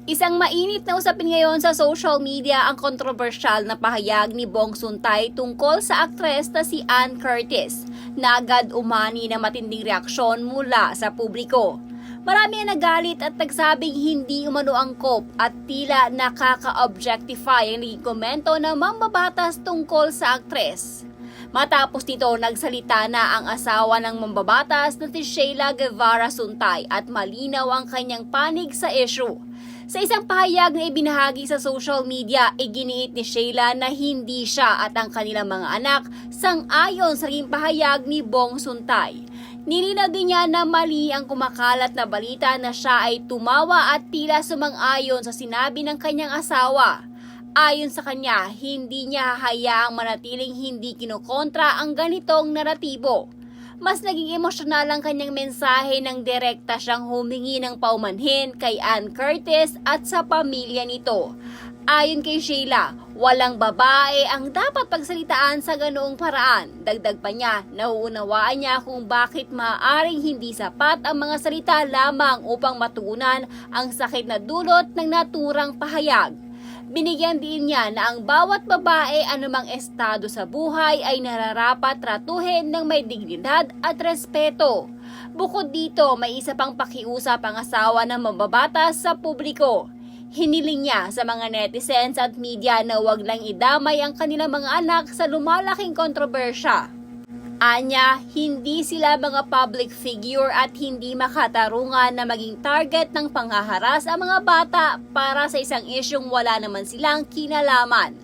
Isang mainit na usapin ngayon sa social media ang kontrobersyal na pahayag ni Bong Suntay tungkol sa aktres na si Ann Curtis na agad umani ng matinding reaksyon mula sa publiko. Marami ang nagalit at nagsabing hindi umano angkop at tila nakaka-objectify ang naging komento ng mambabatas tungkol sa aktres. Matapos nito, nagsalita na ang asawa ng mambabatas na si Sheila Guevara Suntay at malinaw ang kanyang panig sa issue. Sa isang pahayag na ibinahagi sa social media, iginiit ni Sheila na hindi siya at ang kanilang mga anak sang-ayon sa naging pahayag ni Bong Suntay. Nilinaw din niya na mali ang kumakalat na balita na siya ay tumawa at tila sumang-ayon sa sinabi ng kanyang asawa. Ayon sa kanya, hindi niya hahayaang manatiling hindi kinukontra ang ganitong naratibo. Mas naging emosyonal ang kanyang mensahe nang direkta siyang humingi ng paumanhin kay Ann Curtis at sa pamilya nito. Ayon kay Sheila, walang babae ang dapat pagsalitaan sa ganoong paraan. Dagdag pa niya, nauunawaan niya kung bakit maaaring hindi sapat ang mga salita lamang upang matugunan ang sakit na dulot ng naturang pahayag. Binigyan din niya na ang bawat babae anumang estado sa buhay ay nararapat tratuhin ng may dignidad at respeto. Bukod dito, may isa pang pakiusap ang asawa ng mambabatas sa publiko. Hiniling niya sa mga netizens at media na huwag lang idamay ang kanilang mga anak sa lumalaking kontrobersya. Anya, hindi sila mga public figure at hindi makatarungan na maging target ng panghaharas ang mga bata para sa isang isyung wala naman silang kinalaman.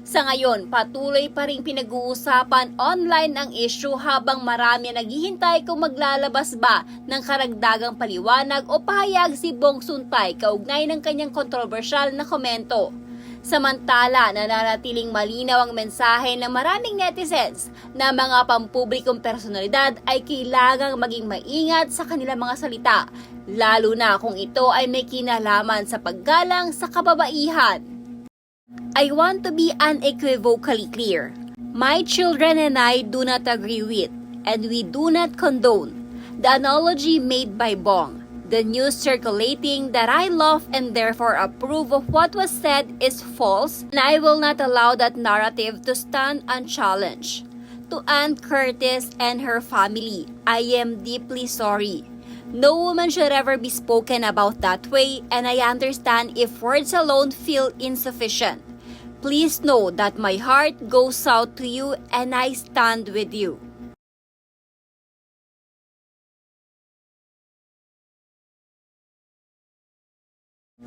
Sa ngayon, patuloy pa rin pinag-uusapan online ang issue habang marami naghihintay kung maglalabas ba ng karagdagang paliwanag o pahayag si Bong Suntay kaugnay ng kanyang kontrobersyal na komento. Samantala, nananatiling malinaw ang mensahe ng maraming netizens na mga pampublikong personalidad ay kailangang maging maingat sa kanilang mga salita, lalo na kung ito ay may kinalaman sa paggalang sa kababaihan. I want to be unequivocally clear. My children and I do not agree with, and we do not condone, the analogy made by Bong. The news circulating that I love and therefore approve of what was said is false, and I will not allow that narrative to stand unchallenged. To Ann Curtis and her family, I am deeply sorry. No woman should ever be spoken about that way, and I understand if words alone feel insufficient. Please know that my heart goes out to you and I stand with you.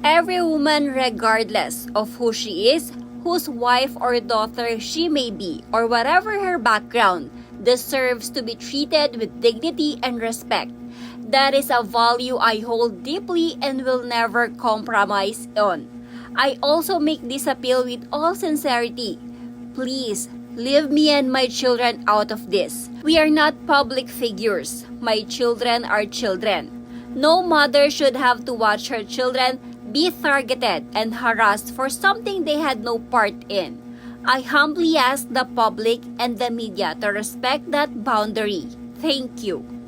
Every woman, regardless of who she is, whose wife or daughter she may be, or whatever her background, deserves to be treated with dignity and respect. That is a value I hold deeply and will never compromise on. I also make this appeal with all sincerity. Please, leave me and my children out of this. We are not public figures. My children are children. No mother should have to watch her children be targeted and harassed for something they had no part in. I humbly ask the public and the media to respect that boundary. Thank you.